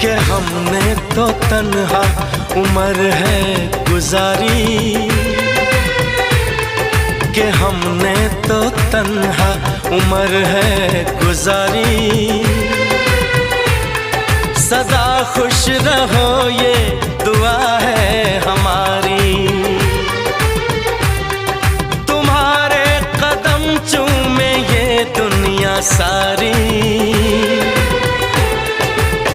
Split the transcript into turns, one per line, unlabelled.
कि हमने तो तन्हा उम्र है गुजारी, कि हमने तो तन्हा उम्र है गुजारी। सदा खुश रहो ये दुआ है हमारी, तुम्हारे कदम चूमे ये दुनिया सारी।